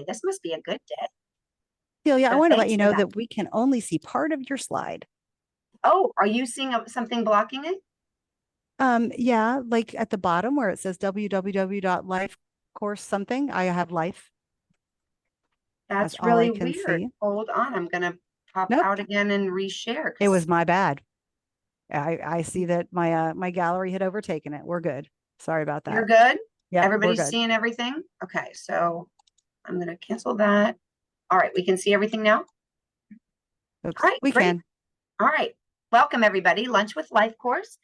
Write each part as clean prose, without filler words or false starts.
This must be a good day. Celia, I So want to let thanks you for know that. that we can only see part of your slide. Oh, are you seeing something blocking it? Yeah, like at the bottom where it says www.lifecourse something, I have life. That's That's all I really can weird. see. Hold on. I'm going to pop Nope, out again and reshare it because was my bad. I see that my gallery had overtaken it. We're good. Sorry about you're that. good. Yep, we're Everybody's good. seeing everything. Okay. So I'm going to cancel that. All right. We can see everything now. All Oops, right. we Great. can. All right. Welcome, everybody. Lunch with Life course.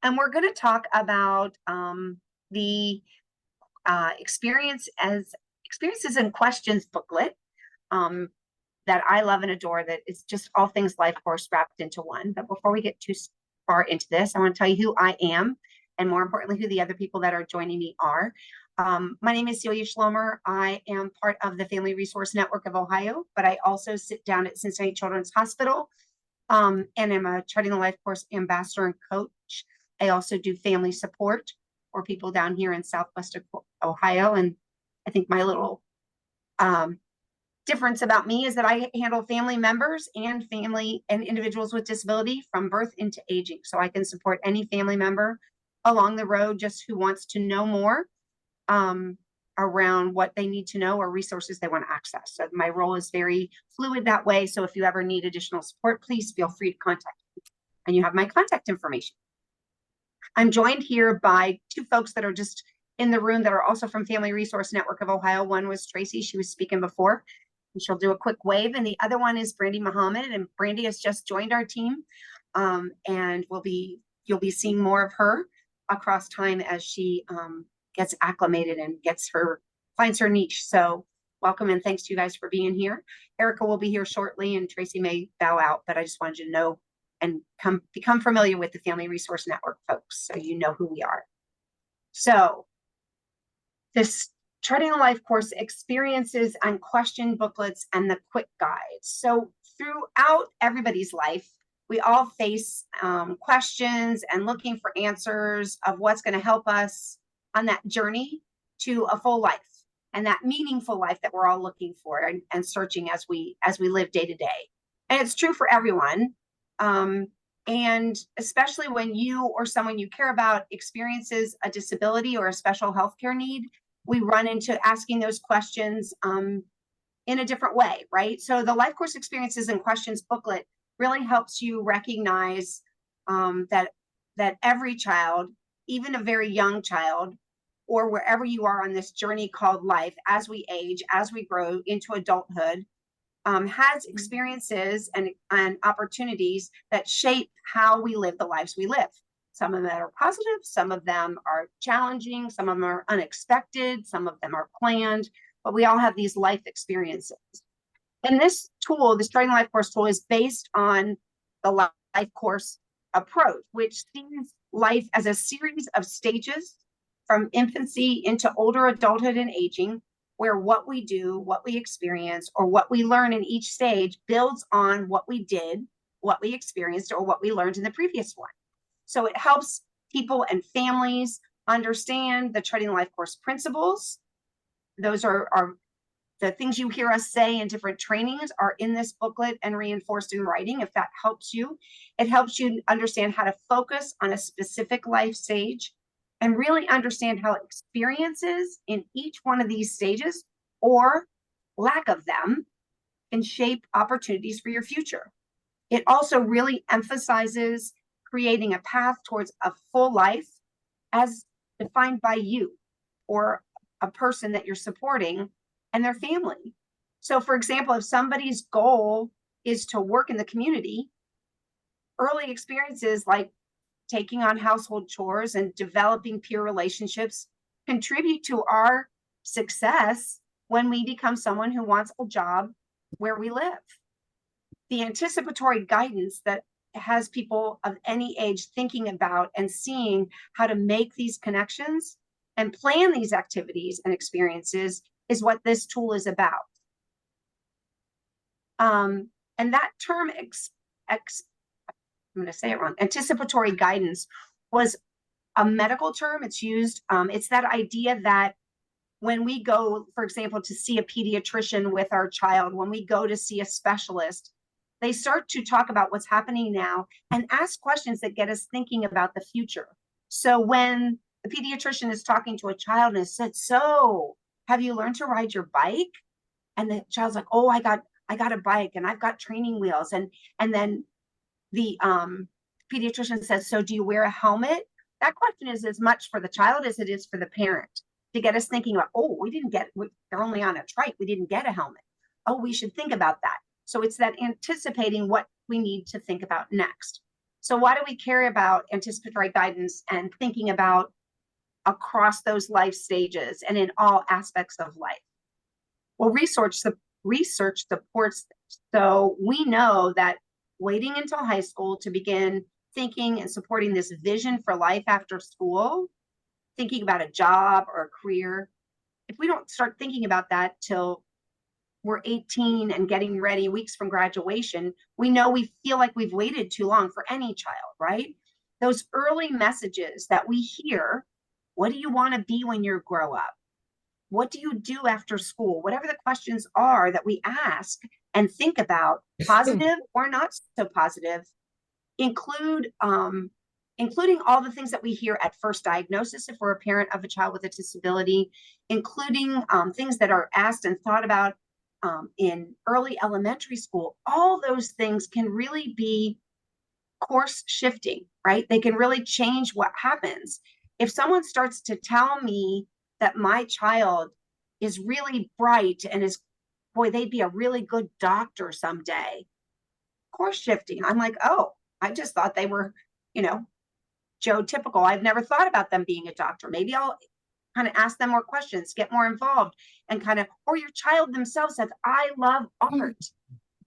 And we're going to talk about the experiences and questions booklet um, that I love and adore. That it's just all things life course wrapped into one. But before we get too far into this, I want to tell you who I am, and more importantly, who the other people that are joining me are. My name is Celia Schlomer. I am part of the Family Resource Network of Ohio, but I also sit down at Cincinnati Children's Hospital and I'm a Charting the Life Course ambassador and coach. I also do family support for people down here in Southwest Ohio. And I think my little um, difference about me is that I handle family members and family and individuals with disability from birth into aging. So I can support any family member along the road just who wants to know more um, around what they need to know or resources they want to access. So my role is very fluid that way. So if you ever need additional support, please feel free to contact me. And you have my contact information. I'm joined here by two folks that are just in the room that are also from Family Resource Network of Ohio. One was Tracy, she was speaking before, and she'll do a quick wave. And the other one is Brandy Muhammad, and Brandy has just joined our team. And you'll be seeing more of her across time as she gets acclimated and finds her niche. So welcome and thanks to you guys for being here. Erica will be here shortly and Tracy may bow out, but I just wanted you to know and become familiar with the Family Resource Network folks so you know who we are. So this Charting a Life course experiences and question booklets and the quick guides. So throughout everybody's life, we all face questions and looking for answers of what's going to help us on that journey to a full life and that meaningful life that we're all looking for and searching as we live day to day. And it's true for everyone. And especially when you or someone you care about experiences a disability or a special healthcare need, we run into asking those questions in a different way, right? So the Life Course Experiences and Questions booklet really helps you recognize that every child, even a very young child, or wherever you are on this journey called life, as we age, as we grow into adulthood, has experiences and opportunities that shape how we live the lives we live. Some of them are positive, some of them are challenging, some of them are unexpected, some of them are planned, but we all have these life experiences. And this tool, the Charting Life Course tool, is based on the Life Course approach, which sees life as a series of stages from infancy into older adulthood and aging, where what we do, what we experience, or what we learn in each stage builds on what we did, what we experienced, or what we learned in the previous one. So it helps people and families understand the Charting Life Course principles. Those are the things you hear us say in different trainings are in this booklet and reinforced in writing. If that helps you, it helps you understand how to focus on a specific life stage and really understand how experiences in each one of these stages or lack of them can shape opportunities for your future. It also really emphasizes creating a path towards a full life as defined by you or a person that you're supporting and their family. So, for example, if somebody's goal is to work in the community, early experiences like taking on household chores and developing peer relationships contribute to our success when we become someone who wants a job where we live. The anticipatory guidance that has people of any age thinking about and seeing how to make these connections and plan these activities and experiences is what this tool is about. And that term, I'm going to say it wrong, anticipatory guidance, was a medical term. It's used, it's that idea that when we go, for example, to see a pediatrician with our child, when we go to see a specialist, they start to talk about what's happening now and ask questions that get us thinking about the future. So when the pediatrician is talking to a child and has said, so have you learned to ride your bike? And the child's like, oh, I got a bike and I've got training wheels. And then the pediatrician says, so do you wear a helmet? That question is as much for the child as it is for the parent, to get us thinking about, oh, they're only on a trike, we didn't get a helmet. Oh, we should think about that. So it's that anticipating what we need to think about next. So why do we care about anticipatory guidance and thinking about across those life stages and in all aspects of life? Well, research supports this. So we know that waiting until high school to begin thinking and supporting this vision for life after school, thinking about a job or a career, if we don't start thinking about that till we're 18 and getting ready weeks from graduation, we know we feel like we've waited too long for any child, right? Those early messages that we hear, what do you want to be when you grow up? What do you do after school? Whatever the questions are that we ask and think about, positive or not so positive, including all the things that we hear at first diagnosis if we're a parent of a child with a disability, including things that are asked and thought about in early elementary school. All those things can really be course shifting, right? They can really change what happens. If someone starts to tell me that my child is really bright and they'd be a really good doctor someday, course shifting. I'm like, oh, I just thought they were, Joe typical. I've never thought about them being a doctor. Maybe I'll kind of ask them more questions, get more involved, and or your child themselves says, I love art.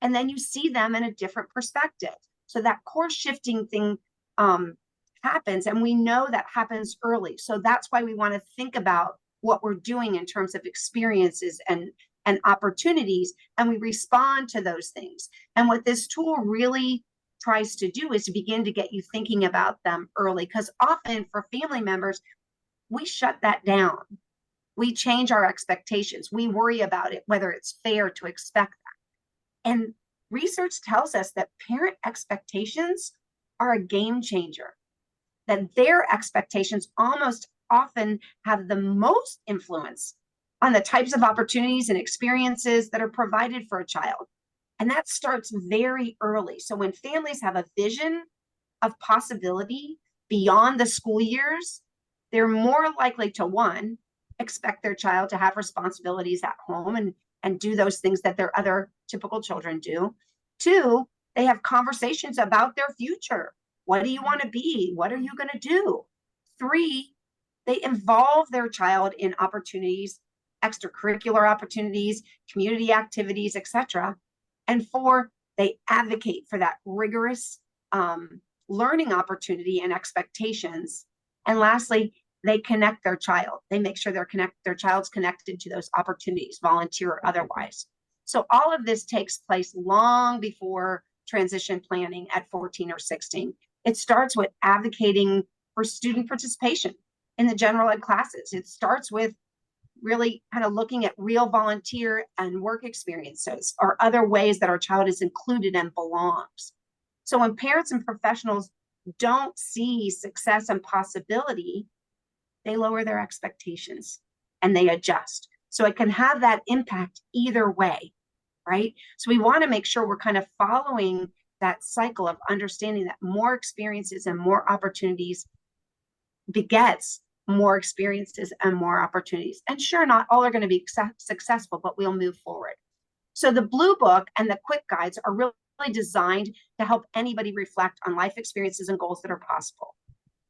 And then you see them in a different perspective. So that course shifting thing happens, and we know that happens early. So that's why we want to think about what we're doing in terms of experiences and opportunities, and we respond to those things. And what this tool really tries to do is to begin to get you thinking about them early, because often for family members, we shut that down. We change our expectations. We worry about it, whether it's fair to expect that. And research tells us that parent expectations are a game changer, that their expectations almost often have the most influence on the types of opportunities and experiences that are provided for a child. And that starts very early. So when families have a vision of possibility beyond the school years, they're more likely to, one, expect their child to have responsibilities at home and do those things that their other typical children do. Two, they have conversations about their future. What do you want to be? What are you going to do? Three, they involve their child in opportunities, extracurricular opportunities, community activities, etc. And four, they advocate for that rigorous learning opportunity and expectations. And lastly, they connect their child. They make sure their child's connected to those opportunities, volunteer or otherwise. So all of this takes place long before transition planning at 14 or 16. It starts with advocating for student participation in the general ed classes. It starts with really kind of looking at real volunteer and work experiences or other ways that our child is included and belongs. So when parents and professionals don't see success and possibility, they lower their expectations and they adjust. So it can have that impact either way, right? So we want to make sure we're kind of following that cycle of understanding that more experiences and more opportunities begets more experiences and more opportunities. And sure, not all are going to be successful, but we'll move forward. So the Blue Book and the quick guides are really designed to help anybody reflect on life experiences and goals that are possible.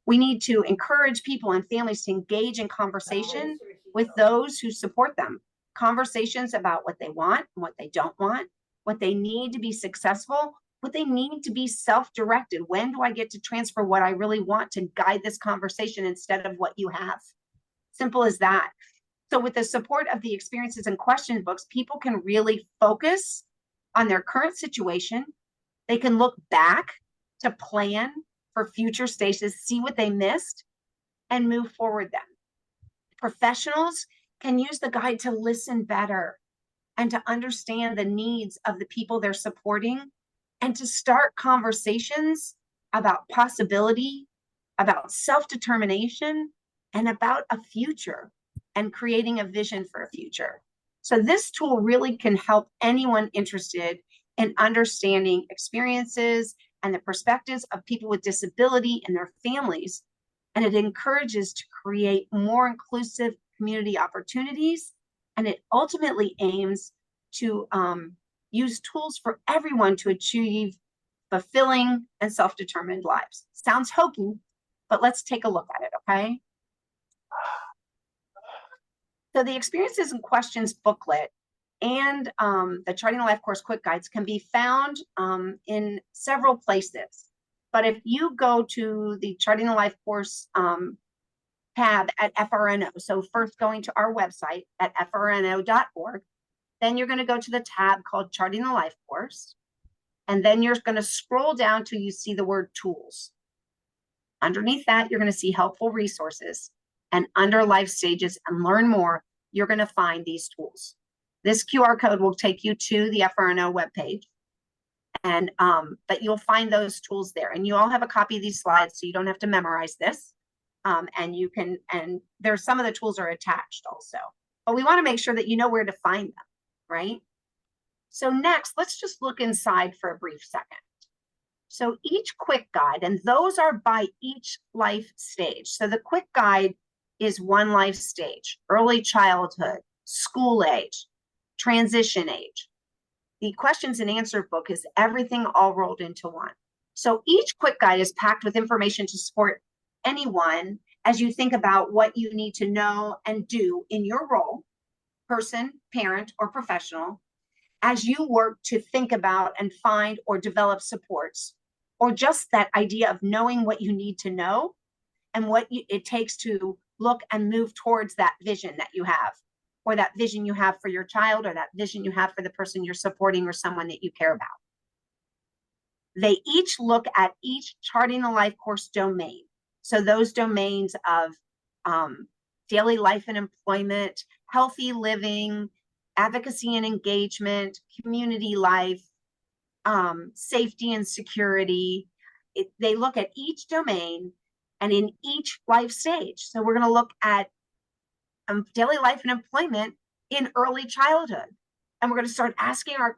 We need to encourage people and families to engage in conversation with those who support them. Conversations about what they want and what they don't want, what they need to be successful, what they need to be self-directed. When do I get to transfer what I really want to guide this conversation instead of what you have? Simple as that. So with the support of the experiences and question books, people can really focus on their current situation. They can look back to plan for future stages, see what they missed, and move forward then. Professionals can use the guide to listen better and to understand the needs of the people they're supporting and to start conversations about possibility, about self-determination, and about a future and creating a vision for a future. So this tool really can help anyone interested in understanding experiences and the perspectives of people with disability and their families. And it encourages to create more inclusive community opportunities. And it ultimately aims to use tools for everyone to achieve fulfilling and self-determined lives. Sounds hokey, but let's take a look at it, okay? So the Experiences and Questions booklet and the Charting a Life Course Quick Guides can be found in several places. But if you go to the Charting a Life Course tab at FRNO, so first going to our website at frno.org, then you're going to go to the tab called Charting the Life Course, and then you're going to scroll down till you see the word Tools. Underneath that, you're going to see Helpful Resources, and under Life Stages and Learn More, you're going to find these tools. This QR code will take you to the FRNO webpage, and but you'll find those tools there. And you all have a copy of these slides, so you don't have to memorize this. And you can, and there's some of the tools are attached also. But we want to make sure that you know where to find them, right? So next, let's just look inside for a brief second. So each quick guide, and those are by each life stage. So the quick guide is one life stage: early childhood, school age, transition age. The questions and answer book is everything all rolled into one. So each quick guide is packed with information to support anyone as you think about what you need to know and do in your role, person, parent, or professional, as you work to think about and find or develop supports, or just that idea of knowing what you need to know and what it takes to look and move towards that vision that you have, or that vision you have for your child, or that vision you have for the person you're supporting or someone that you care about. They each look at each Charting the Life Course domain. So those domains of daily life and employment, healthy living, advocacy and engagement, community life, safety and security. They look at each domain and in each life stage. So we're going to look at daily life and employment in early childhood. And we're going to start asking our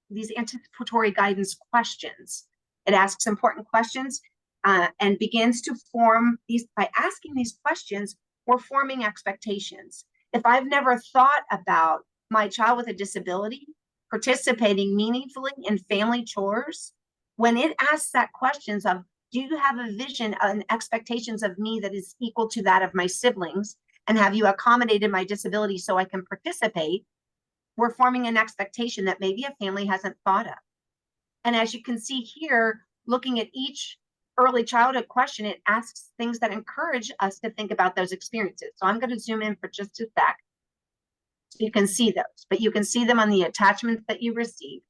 these anticipatory guidance questions. It asks important questions and begins to form these. By asking these questions, we're forming expectations. If I've never thought about my child with a disability participating meaningfully in family chores, when it asks that questions of, do you have a vision and expectations of me that is equal to that of my siblings? And have you accommodated my disability so I can participate? We're forming an expectation that maybe a family hasn't thought of. And as you can see here, looking at each early childhood question, it asks things that encourage us to think about those experiences. So I'm going to zoom in for just a sec so you can see those, but you can see them on the attachments that you received.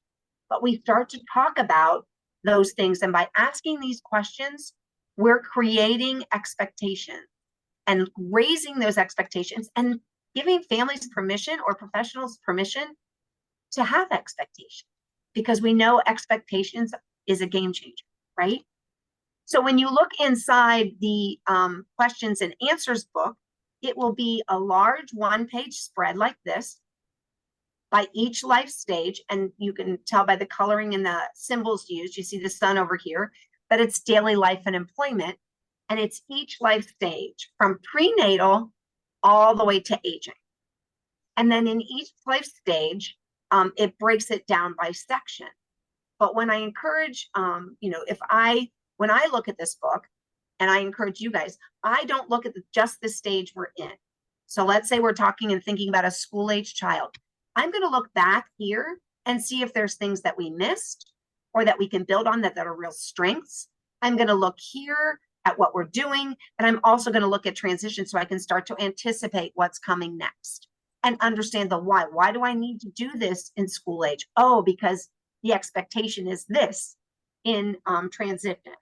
But we start to talk about those things. And by asking these questions, we're creating expectations and raising those expectations and giving families permission or professionals permission to have expectations, because we know expectations is a game changer, right? So when you look inside the questions and answers book, it will be a large one-page spread like this by each life stage. And you can tell by the coloring and the symbols used, you see the sun over here, that it's daily life and employment. And it's each life stage from prenatal all the way to aging. And then in each life stage, it breaks it down by section. But when I encourage, when I look at this book, and I encourage you guys, I don't look at just the stage we're in. So let's say we're talking and thinking about a school age child. I'm going to look back here and see if there's things that we missed or that we can build on that are real strengths. I'm going to look here at what we're doing. And I'm also going to look at transition so I can start to anticipate what's coming next and understand the why. Why do I need to do this in school age? Oh, because the expectation is this in transition.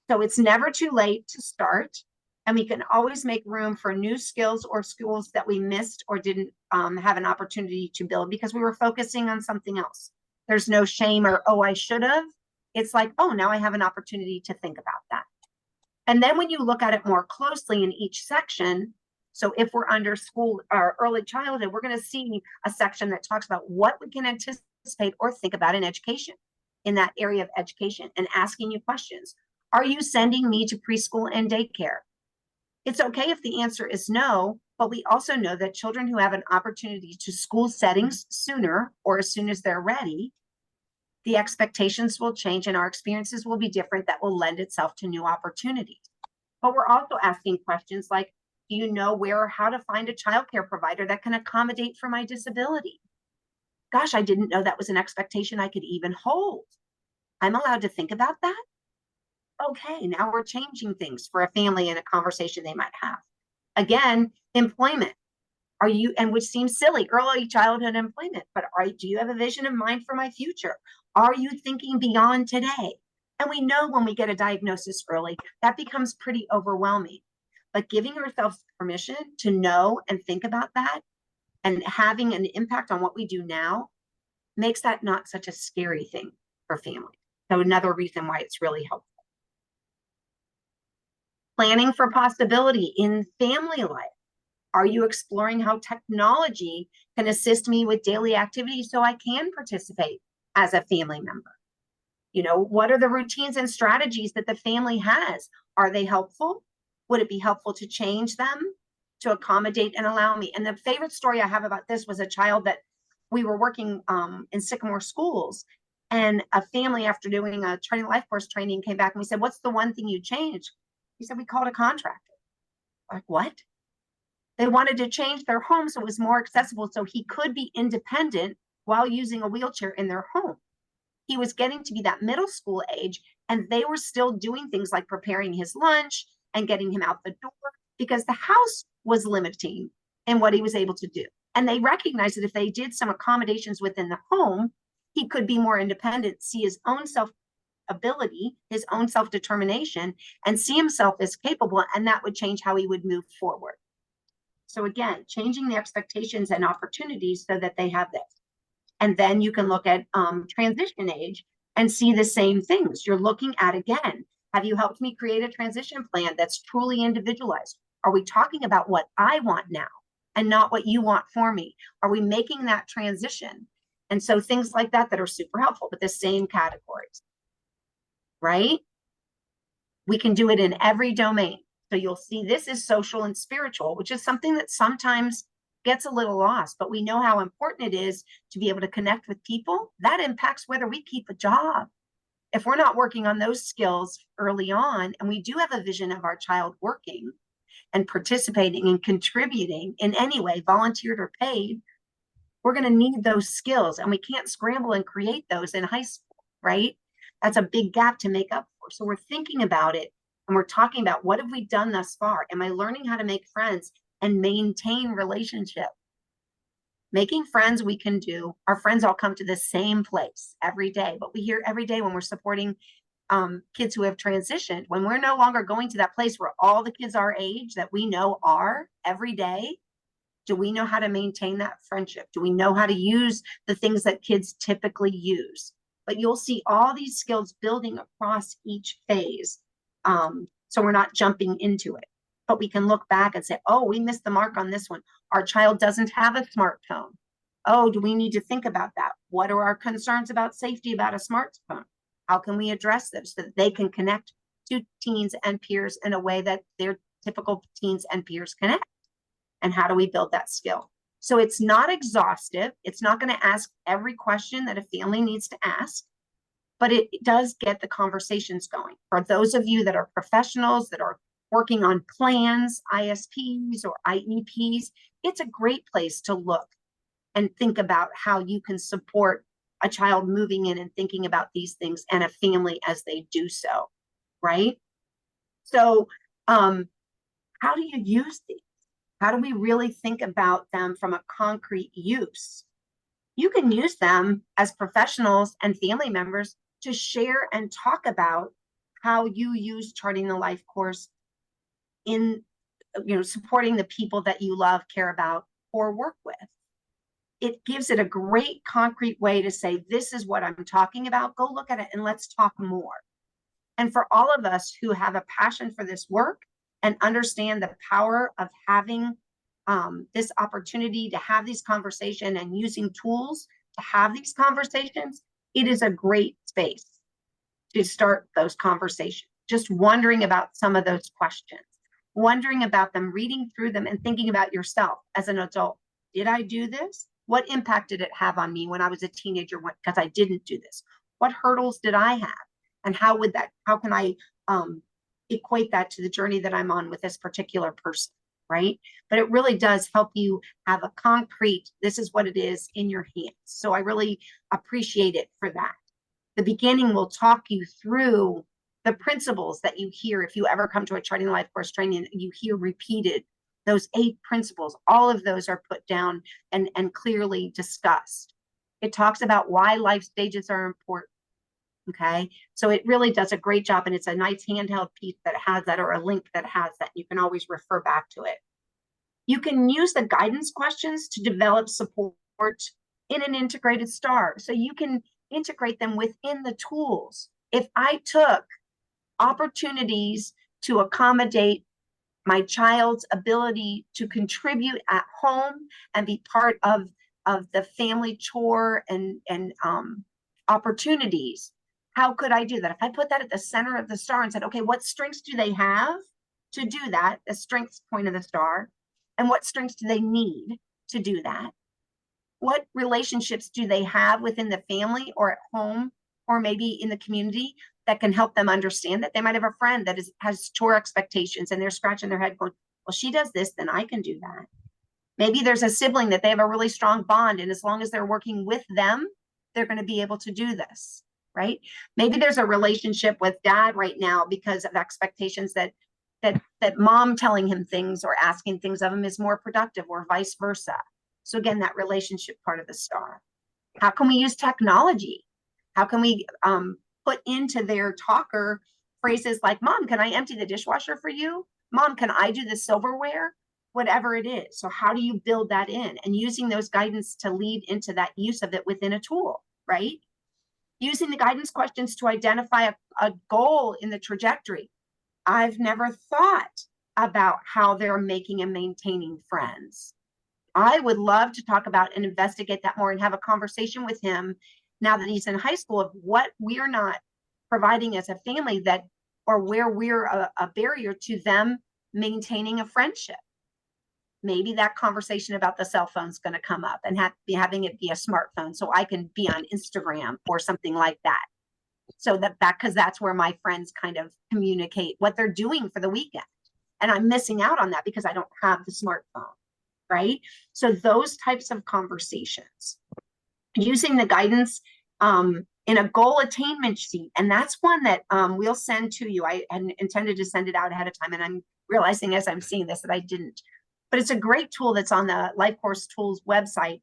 So it's never too late to start. And we can always make room for new skills or skills that we missed or didn't have an opportunity to build because we were focusing on something else. There's no shame or, oh, I should have. It's like, oh, now I have an opportunity to think about that. And then when you look at it more closely in each section, so if we're under school or early childhood, we're going to see a section that talks about what we can anticipate or think about in education, in that area of education, and asking you questions. Are you sending me to preschool and daycare? It's okay if the answer is no, but we also know that children who have an opportunity to school settings sooner or as soon as they're ready, the expectations will change and our experiences will be different that will lend itself to new opportunities. But we're also asking questions like, do you know where or how to find a childcare provider that can accommodate for my disability? Gosh, I didn't know that was an expectation I could even hold. I'm allowed to think about that? Okay, now we're changing things for a family and a conversation they might have. Again, employment. Are you, and which seems silly, early childhood employment, but do you have a vision in mind for my future? Are you thinking beyond today? And we know when we get a diagnosis early, that becomes pretty overwhelming. But giving ourselves permission to know and think about that and having an impact on what we do now makes that not such a scary thing for families. So another reason why it's really helpful. Planning for possibility in family life. Are you exploring how technology can assist me with daily activities so I can participate as a family member? You know, what are the routines and strategies that the family has? Are they helpful? Would it be helpful to change them to accommodate and allow me? And the favorite story I have about this was a child that we were working in Sycamore schools, and a family, after doing a LifeCourse training, came back and we said, what's the one thing you changed? He said, we called a contractor. Like, what? They wanted to change their home so it was more accessible so he could be independent while using a wheelchair in their home. He was getting to be that middle school age, and they were still doing things like preparing his lunch and getting him out the door because the house was limiting in what he was able to do. And they recognized that if they did some accommodations within the home, he could be more independent, see his own self-ability, his own self-determination, and see himself as capable, and that would change how he would move forward. So again, changing the expectations and opportunities so that they have this. And then you can look at transition age and see the same things. You're looking at, again, have you helped me create a transition plan that's truly individualized? Are we talking about what I want now and not what you want for me? Are we making that transition? And so things like that that are super helpful, but the same categories, right? We can do it in every domain. So you'll see this is social and spiritual, which is something that sometimes gets a little lost, but we know how important it is to be able to connect with people. That impacts whether we keep a job. If we're not working on those skills early on, and we do have a vision of our child working and participating and contributing in any way, volunteered or paid, we're going to need those skills, and we can't scramble and create those in high school, right? That's a big gap to make up for. So we're thinking about it, and we're talking about what have we done thus far? Am I learning how to make friends and maintain relationship? Making friends we can do. Our friends all come to the same place every day, but we hear every day when we're supporting kids who have transitioned, when we're no longer going to that place where all the kids our age that we know are every day, do we know how to maintain that friendship? Do we know how to use the things that kids typically use? But you'll see all these skills building across each phase. So we're not jumping into it, but we can look back and say, oh, we missed the mark on this one. Our child doesn't have a smartphone. Oh, do we need to think about that? What are our concerns about safety about a smartphone? How can we address those so that they can connect to teens and peers in a way that their typical teens and peers connect? And how do we build that skill? So it's not exhaustive. It's not going to ask every question that a family needs to ask, but it does get the conversations going. For those of you that are professionals that are working on plans, ISPs or IEPs, it's a great place to look and think about how you can support a child moving in and thinking about these things and a family as they do so, right? So how do you use these? How do we really think about them from a concrete use? You can use them as professionals and family members to share and talk about how you use Charting the Life course in, supporting the people that you love, care about, or work with. It gives it a great concrete way to say, this is what I'm talking about. Go look at it and let's talk more. And for all of us who have a passion for this work and understand the power of having this opportunity to have these conversations and using tools to have these conversations, it is a great space to start those conversations. Just wondering about some of those questions, wondering about them, reading through them, and thinking about yourself as an adult. Did I do this? What impact did it have on me when I was a teenager because I didn't do this? What hurdles did I have? And how can I equate that to the journey that I'm on with this particular person, right? But it really does help you have a concrete, this is what it is in your hands. So I really appreciate it for that. The beginning will talk you through the principles that you hear. If you ever come to a Charting the Life Course training, you hear repeated those 8 principles. All of those are put down and clearly discussed. It talks about why life stages are important. Okay, so it really does a great job, and it's a nice handheld piece that has that, or a link that has that. You can always refer back to it. You can use the guidance questions to develop support in an integrated STAR. So you can integrate them within the tools. If I took opportunities to accommodate my child's ability to contribute at home and be part of the family chore and opportunities, how could I do that? If I put that at the center of the STAR and said, okay, what strengths do they have to do that, the strengths point of the STAR, and what strengths do they need to do that? What relationships do they have within the family or at home or maybe in the community that can help them understand that? They might have a friend that has chore expectations and they're scratching their head going, well, she does this, then I can do that. Maybe there's a sibling that they have a really strong bond, and as long as they're working with them, they're going to be able to do this, right? Maybe there's a relationship with dad right now because of expectations that mom telling him things or asking things of him is more productive, or vice versa. So again, that relationship part of the STAR. How can we use technology? How can we put into their talker phrases like, Mom, can I empty the dishwasher for you? Mom, can I do the silverware? Whatever it is. So how do you build that in? And using those guidance to lead into that use of it within a tool, right? Using the guidance questions to identify a goal in the trajectory. I've never thought about how they're making and maintaining friends. I would love to talk about and investigate that more and have a conversation with him now that he's in high school of what we're not providing as a family, that, or where we're a barrier to them maintaining a friendship. Maybe that conversation about the cell phone is going to come up, and having it be a smartphone so I can be on Instagram or something like that. So because that's where my friends kind of communicate what they're doing for the weekend. And I'm missing out on that because I don't have the smartphone, right? So those types of conversations, using the guidance in a goal attainment sheet. And that's one that we'll send to you. I had intended to send it out ahead of time, and I'm realizing as I'm seeing this that I didn't. But it's a great tool that's on the LifeCourse Tools website,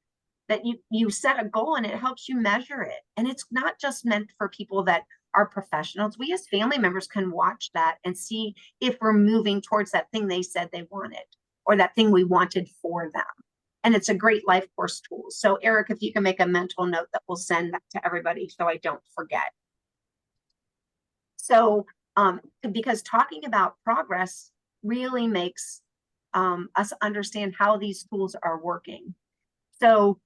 that you set a goal and it helps you measure it. And it's not just meant for people that are professionals. We as family members can watch that and see if we're moving towards that thing they said they wanted, or that thing we wanted for them. And it's a great LifeCourse tool. So Eric, if you can make a mental note that we'll send that to everybody so I don't forget. So because talking about progress really makes us understand how these tools are working. So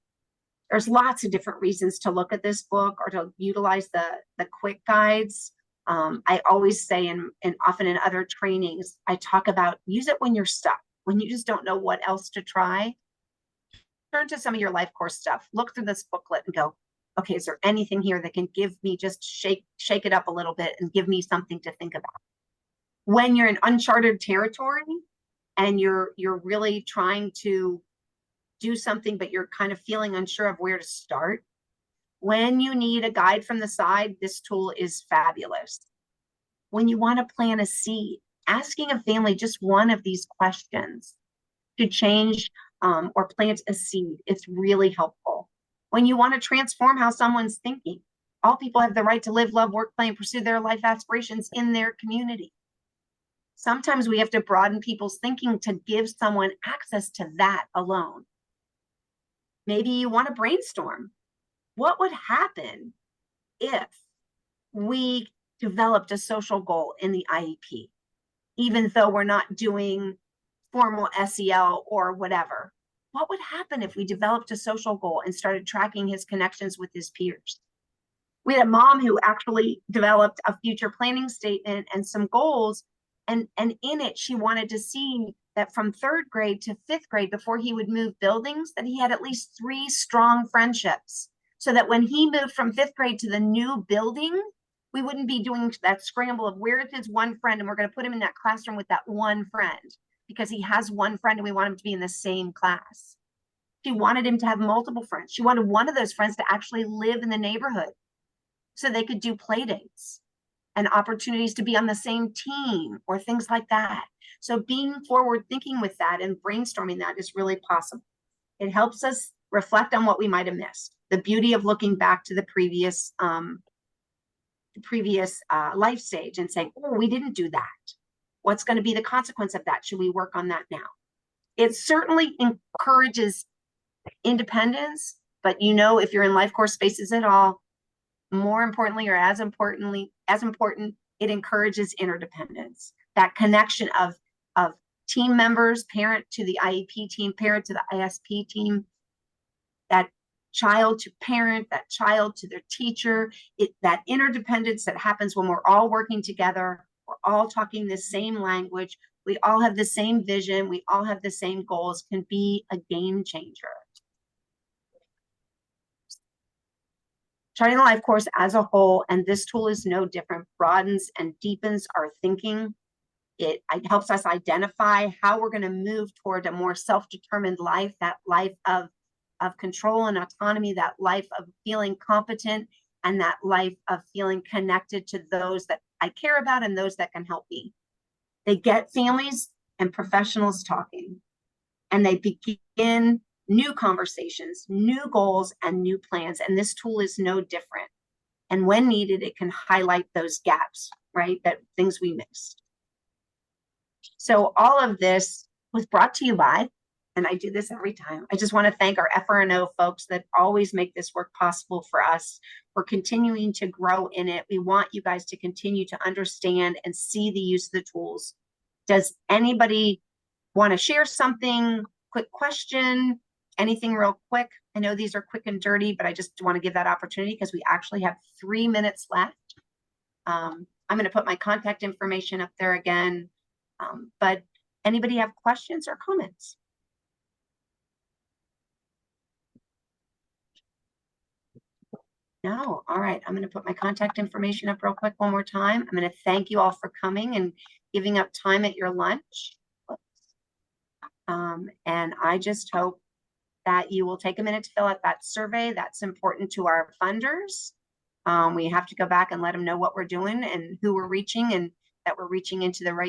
there's lots of different reasons to look at this book or to utilize the quick guides. I always say, and often in other trainings, I talk about use it when you're stuck, when you just don't know what else to try. Turn to some of your LifeCourse stuff, look through this booklet and go, okay, is there anything here that can give me, just shake it up a little bit and give me something to think about? When you're in uncharted territory and you're really trying to do something, but you're kind of feeling unsure of where to start, when you need a guide from the side, this tool is fabulous. When you want to plant a seed, asking a family just one of these questions to change or plant a seed, it's really helpful. When you want to transform how someone's thinking, all people have the right to live, love, work, play, and pursue their life aspirations in their community. Sometimes we have to broaden people's thinking to give someone access to that alone. Maybe you want to brainstorm. What would happen if we developed a social goal in the IEP, even though we're not doing formal SEL or whatever? What would happen if we developed a social goal and started tracking his connections with his peers? We had a mom who actually developed a future planning statement and some goals. And in it, she wanted to see that from 3rd grade to 5th grade, before he would move buildings, that he had at least 3 strong friendships. So that when he moved from 5th grade to the new building, we wouldn't be doing that scramble of where is his one friend, and we're going to put him in that classroom with that one friend because he has one friend and we want him to be in the same class. She wanted him to have multiple friends. She wanted one of those friends to actually live in the neighborhood so they could do play dates and opportunities to be on the same team or things like that. So being forward thinking with that and brainstorming that is really possible. It helps us reflect on what we might have missed. The beauty of looking back to the previous life stage and saying, oh, we didn't do that. What's going to be the consequence of that? Should we work on that now? It certainly encourages independence, but if you're in life course spaces at all, more importantly, or as important, it encourages interdependence, that connection of team members, parent to the IEP team, parent to the ISP team, that child to parent, that child to their teacher, that interdependence that happens when we're all working together, we're all talking the same language, we all have the same vision, we all have the same goals, can be a game changer. Charting the life course as a whole, and this tool is no different, broadens and deepens our thinking. It helps us identify how we're going to move toward a more self-determined life, that life of control and autonomy, that life of feeling competent, and that life of feeling connected to those that I care about and those that can help me. They get families and professionals talking, and they begin new conversations, new goals, and new plans. And this tool is no different. And when needed, it can highlight those gaps, right? That things we missed. So all of this was brought to you by, and I do this every time, I just want to thank our FRNO folks that always make this work possible for us. We're continuing to grow in it. We want you guys to continue to understand and see the use of the tools. Does anybody want to share something? Quick question? Anything real quick? I know these are quick and dirty, but I just want to give that opportunity because we actually have 3 minutes left. I'm going to put my contact information up there again. But anybody have questions or comments? No. All right. I'm going to put my contact information up real quick one more time. I'm going to thank you all for coming and giving up time at your lunch. And I just hope that you will take a minute to fill out that survey. That's important to our funders. We have to go back and let them know what we're doing and who we're reaching, and that we're reaching into the right